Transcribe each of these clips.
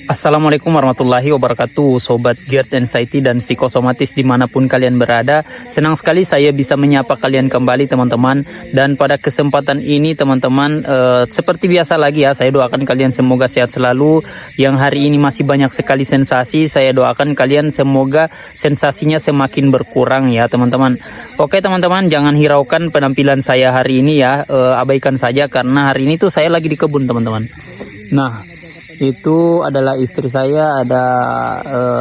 Assalamualaikum warahmatullahi wabarakatuh, Sobat Geert Anxiety dan Psikosomatis dimanapun kalian berada. Senang sekali saya bisa menyapa kalian kembali teman-teman. Dan pada kesempatan ini teman-teman, seperti biasa lagi ya, saya doakan kalian semoga sehat selalu. Yang hari ini masih banyak sekali sensasi, saya doakan kalian semoga sensasinya semakin berkurang ya teman-teman. Oke teman-teman, jangan hiraukan penampilan saya hari ini ya, abaikan saja karena hari ini tuh saya lagi di kebun teman-teman. Nah, itu adalah istri saya, ada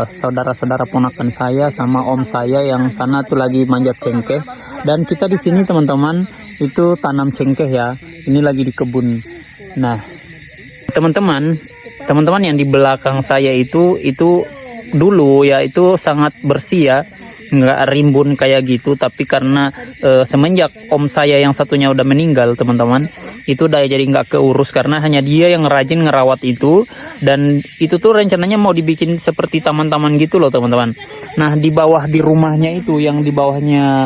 saudara-saudara ponakan saya sama om saya yang sana tuh lagi manjat cengkeh. Dan kita di sini teman-teman itu tanam cengkeh ya. Ini lagi di kebun. Nah, teman-teman yang di belakang saya itu dulu ya itu sangat bersih ya, nggak rimbun kayak gitu. Tapi karena semenjak om saya yang satunya udah meninggal teman-teman, itu udah jadi nggak keurus karena hanya dia yang rajin ngerawat itu. Dan itu tuh rencananya mau dibikin seperti taman-taman gitu loh teman-teman. Nah, di bawah di rumahnya itu, yang di bawahnya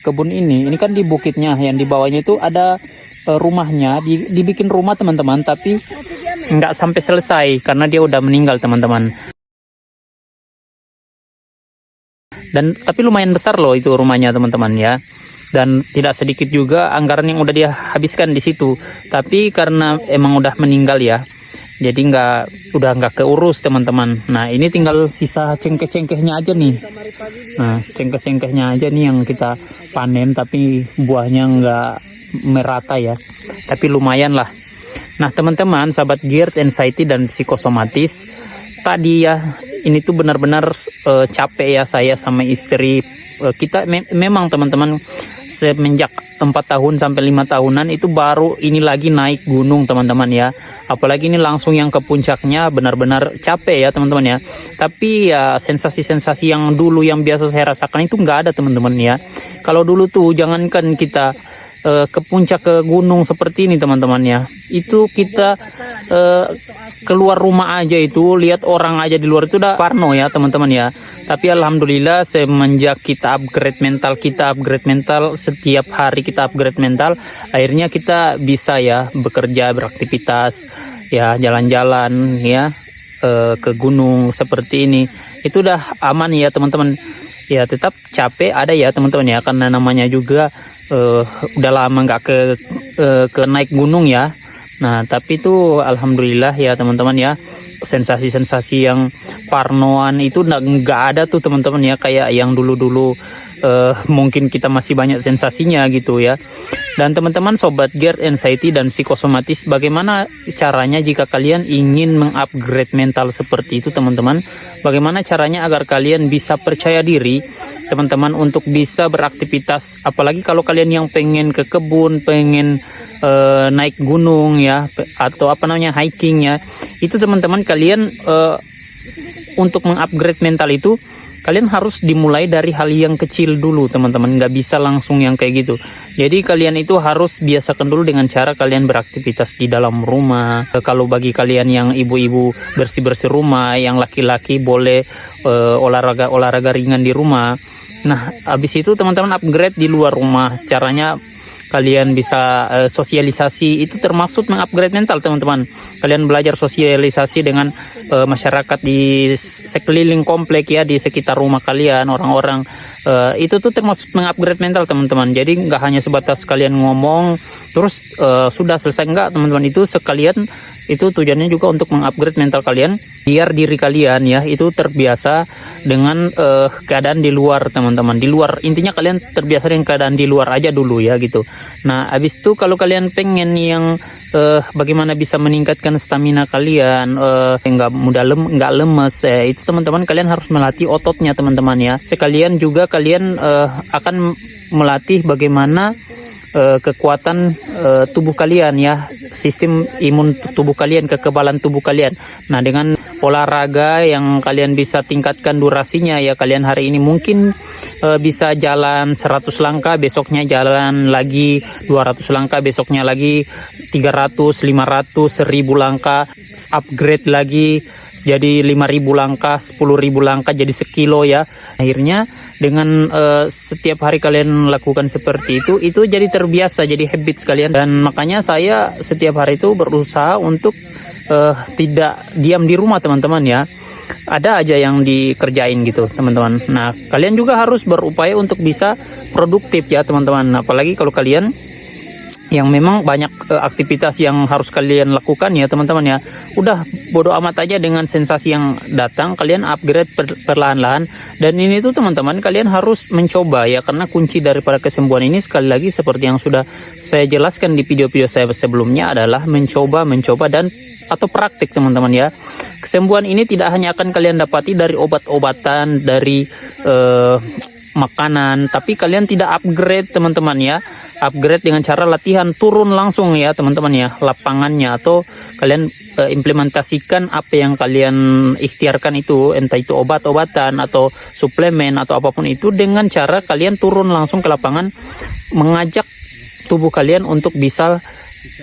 kebun ini kan di bukitnya, yang di bawahnya itu ada rumahnya, dibikin rumah teman-teman, tapi nggak sampai selesai karena dia udah meninggal teman-teman. Dan tapi lumayan besar loh itu rumahnya teman-teman ya. Dan tidak sedikit juga anggaran yang udah dia habiskan di situ. Tapi karena emang udah meninggal ya, jadi udah nggak keurus teman-teman. Nah, ini tinggal sisa cengkeh-cengkehnya aja nih. Nah, cengkeh-cengkehnya aja nih yang kita panen, tapi buahnya nggak merata ya. Tapi lumayan lah. Nah teman-teman, sahabat Geert Anxiety dan Psikosomatis, tadi ya ini tuh benar-benar capek ya saya sama istri. Kita memang teman-teman semenjak 4 tahun sampai 5 tahunan itu baru ini lagi naik gunung teman-teman ya. Apalagi ini langsung yang ke puncaknya, benar-benar capek ya teman-teman ya. Tapi ya sensasi-sensasi yang dulu yang biasa saya rasakan itu nggak ada teman-teman ya. Kalau dulu tuh jangankan kita ke puncak, ke gunung seperti ini teman-teman ya, itu kita keluar rumah aja itu lihat orang aja di luar itu udah parno ya teman-teman ya. Tapi alhamdulillah semenjak kita upgrade mental, setiap hari kita upgrade mental, akhirnya kita bisa ya bekerja, beraktivitas ya, jalan-jalan ya ke gunung seperti ini. Itu udah aman ya teman-teman ya. Tetap capek ada ya teman-teman ya, karena namanya juga udah lama nggak ke naik gunung ya. Nah, tapi itu alhamdulillah ya teman-teman ya, sensasi-sensasi yang parnoan itu nggak ada tuh teman-teman ya, kayak yang dulu-dulu mungkin kita masih banyak sensasinya gitu ya. Dan teman-teman Sobat Geert Anxiety dan Psikosomatis, bagaimana caranya jika kalian ingin mengupgrade mental seperti itu teman-teman? Bagaimana caranya agar kalian bisa percaya diri teman-teman untuk bisa beraktivitas, apalagi kalau kalian yang pengen ke kebun, pengen naik gunung ya, atau apa namanya hiking ya. Itu teman-teman kalian untuk mengupgrade mental itu kalian harus dimulai dari hal yang kecil dulu teman-teman, nggak bisa langsung yang kayak gitu. Jadi kalian itu harus biasakan dulu dengan cara kalian beraktivitas di dalam rumah. Kalau bagi kalian yang ibu-ibu bersih-bersih rumah, yang laki-laki boleh olahraga ringan di rumah. Nah, habis itu teman-teman upgrade di luar rumah. Caranya kalian bisa sosialisasi, itu termasuk mengupgrade mental teman-teman. Kalian belajar sosialisasi dengan masyarakat di sekeliling komplek ya, di sekitar rumah kalian, orang-orang. Itu tuh termasuk mengupgrade mental teman-teman. Jadi nggak hanya sebatas kalian ngomong terus sudah selesai, enggak teman-teman. Itu sekalian, itu tujuannya juga untuk mengupgrade mental kalian, biar diri kalian ya itu terbiasa dengan keadaan di luar teman-teman. Di luar, intinya kalian terbiasa dengan keadaan di luar aja dulu ya gitu. Nah, habis itu kalau kalian pengen yang bagaimana bisa meningkatkan stamina kalian, nggak lemes, itu teman-teman kalian harus melatih ototnya teman-teman ya. Sekalian juga kalian akan melatih bagaimana kekuatan tubuh kalian ya, sistem imun tubuh kalian, kekebalan tubuh kalian. Nah, dengan olahraga yang kalian bisa tingkatkan durasinya ya, kalian hari ini mungkin bisa jalan 100 langkah, besoknya jalan lagi 200 langkah, besoknya lagi 300, 500, 1000 langkah, upgrade lagi jadi 5.000 langkah, 10.000 langkah jadi sekilo ya. Akhirnya dengan setiap hari kalian lakukan seperti itu jadi terbiasa, jadi habit sekalian. Dan makanya saya setiap hari itu berusaha untuk tidak diam di rumah teman-teman ya. Ada aja yang dikerjain gitu teman-teman. Nah kalian juga harus berupaya untuk bisa produktif ya teman-teman. Apalagi kalau kalian yang memang banyak aktivitas yang harus kalian lakukan ya teman-teman ya. Udah bodo amat aja dengan sensasi yang datang, kalian upgrade perlahan-lahan. Dan ini tuh teman-teman, kalian harus mencoba ya, karena kunci daripada kesembuhan ini sekali lagi seperti yang sudah saya jelaskan di video-video saya sebelumnya adalah mencoba dan atau praktik teman-teman ya. Kesembuhan ini tidak hanya akan kalian dapati dari obat-obatan, dari makanan, tapi kalian tidak upgrade teman-teman ya. Upgrade dengan cara latihan, turun langsung ya teman-teman ya lapangannya, atau kalian implementasikan apa yang kalian ikhtiarkan itu, entah itu obat-obatan atau suplemen atau apapun itu, dengan cara kalian turun langsung ke lapangan, mengajak tubuh kalian untuk bisa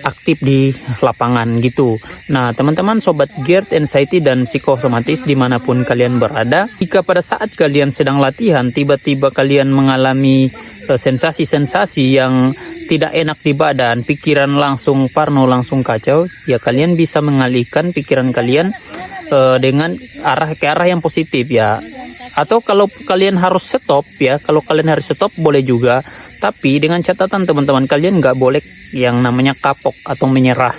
aktif di lapangan gitu. Nah teman-teman sobat GERD, anxiety dan psikosomatis dimanapun kalian berada, jika pada saat kalian sedang latihan tiba-tiba kalian mengalami sensasi-sensasi yang tidak enak di badan, pikiran langsung parno, langsung kacau, ya kalian bisa mengalihkan pikiran kalian dengan ke arah yang positif ya. Atau kalau kalian harus stop ya, kalau kalian harus stop boleh juga, tapi dengan catatan teman-teman, kalian nggak boleh yang namanya kapok atau menyerah.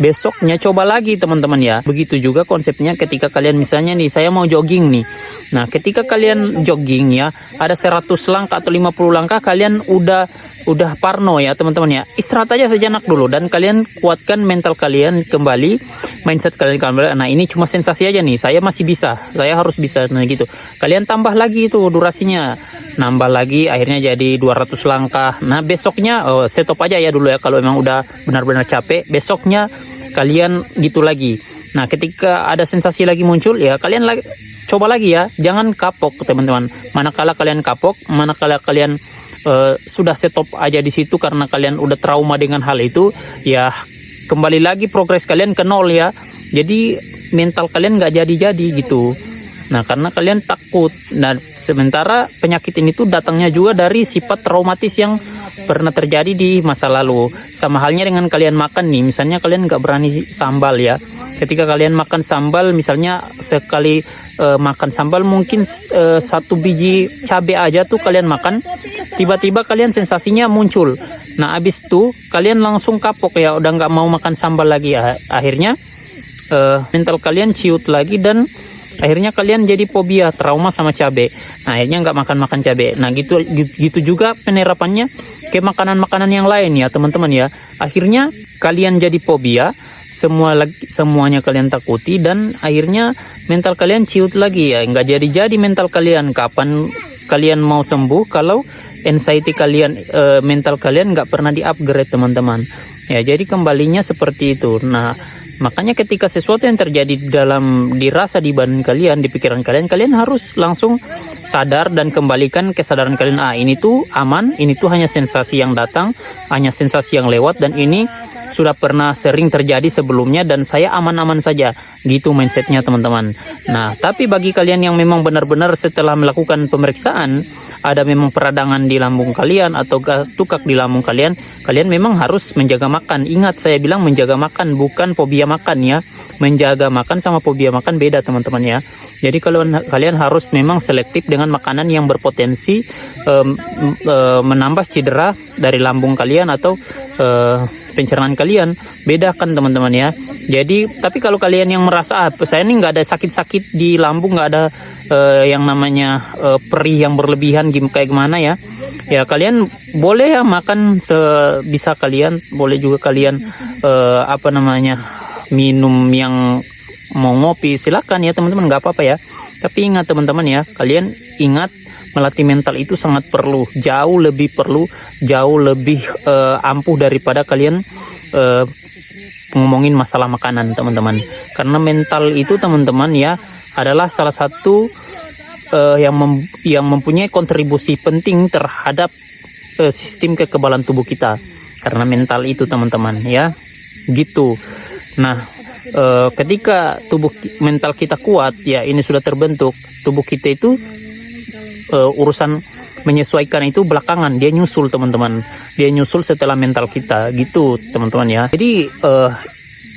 Besoknya coba lagi teman-teman ya. Begitu juga konsepnya ketika kalian misalnya nih, saya mau jogging nih. Nah ketika kalian jogging ya, ada 100 langkah atau 50 langkah kalian udah parno ya teman-teman ya. Istirahat aja sejenak dulu dan kalian kuatkan mental kalian kembali, mindset kalian kembali. Nah ini cuma sensasi aja nih, saya masih bisa, saya harus bisa, nah gitu. Kalian tambah lagi itu durasinya, nambah lagi, akhirnya jadi 200 langkah. Nah besoknya stop aja ya dulu ya, kalau memang udah benar-benar capek. Besoknya kalian gitu lagi. Nah ketika ada sensasi lagi muncul ya, kalian coba lagi ya, jangan kapok teman-teman. Manakala kalian kapok, manakala kalian sudah stop aja di situ karena kalian udah trauma dengan hal itu ya, kembali lagi progres kalian ke nol ya. Jadi mental kalian nggak jadi gitu. Nah karena kalian takut. Nah sementara penyakit ini tuh datangnya juga dari sifat traumatis yang pernah terjadi di masa lalu. Sama halnya dengan kalian makan nih, misalnya kalian nggak berani sambal ya. Ketika kalian makan sambal, misalnya sekali makan sambal mungkin 1 biji cabai aja tuh kalian makan, tiba-tiba kalian sensasinya muncul. Nah abis itu kalian langsung kapok ya, udah nggak mau makan sambal lagi ya. Akhirnya mental kalian ciut lagi dan akhirnya kalian jadi fobia, trauma sama cabai. Nah akhirnya nggak makan cabai. Nah gitu juga penerapannya ke makanan-makanan yang lain ya teman-teman ya. Akhirnya kalian jadi fobia, semuanya kalian takuti, dan akhirnya mental kalian ciut lagi ya. Nggak jadi mental kalian. Kapan kalian mau sembuh kalau anxiety kalian, mental kalian nggak pernah di-upgrade teman-teman ya. Jadi kembalinya seperti itu. Nah makanya ketika sesuatu yang terjadi dirasa di badan kalian, di pikiran kalian, kalian harus langsung sadar dan kembalikan kesadaran kalian. Ini tuh aman, ini tuh hanya sensasi yang datang, hanya sensasi yang lewat, dan ini sudah pernah sering terjadi sebelumnya dan saya aman-aman saja. Gitu mindsetnya teman-teman. Nah tapi bagi kalian yang memang benar-benar setelah melakukan pemeriksaan ada memang peradangan di lambung kalian atau tukak di lambung kalian, kalian memang harus menjaga makan. Ingat saya bilang menjaga makan, bukan fobia makan ya. Menjaga makan sama fobia makan beda teman-teman ya. Jadi kalau kalian harus memang selektif dengan makanan yang berpotensi menambah cedera dari lambung kalian atau pencernaan kalian. Bedakan teman-teman ya. Jadi tapi kalau kalian yang merasa saya ini nggak ada sakit-sakit di lambung, nggak ada yang namanya perih yang berlebihan kayak gimana ya, ya kalian boleh ya makan sebisa kalian. Boleh juga kalian minum yang mau ngopi, silakan ya teman-teman, nggak apa-apa ya. Tapi ingat teman-teman ya, kalian ingat melatih mental itu sangat perlu, jauh lebih ampuh daripada kalian ngomongin masalah makanan teman-teman. Karena mental itu teman-teman ya adalah salah satu yang mempunyai kontribusi penting terhadap sistem kekebalan tubuh kita. Karena mental itu teman-teman ya. gitu. Nah, ketika mental kita kuat, ya ini sudah terbentuk, tubuh kita itu urusan menyesuaikan itu belakangan, dia nyusul teman-teman, dia nyusul setelah mental kita gitu teman-teman ya. Jadi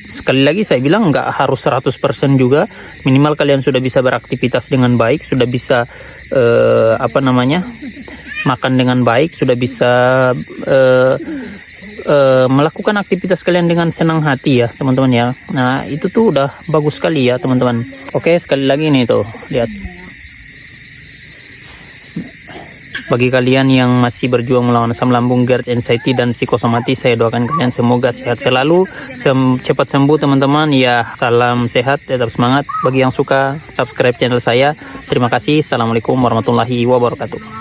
sekali lagi saya bilang nggak harus 100% juga, minimal kalian sudah bisa beraktivitas dengan baik, sudah bisa makan dengan baik, sudah bisa melakukan aktivitas kalian dengan senang hati ya teman-teman ya. Nah itu tuh udah bagus sekali ya teman-teman. Oke, sekali lagi nih tuh lihat, bagi kalian yang masih berjuang melawan asam lambung, GERD, anxiety, dan psikosomatis, saya doakan kalian semoga sehat selalu, cepat sembuh teman-teman ya. Salam sehat, tetap semangat. Bagi yang suka, subscribe channel saya. Terima kasih. Assalamualaikum warahmatullahi wabarakatuh.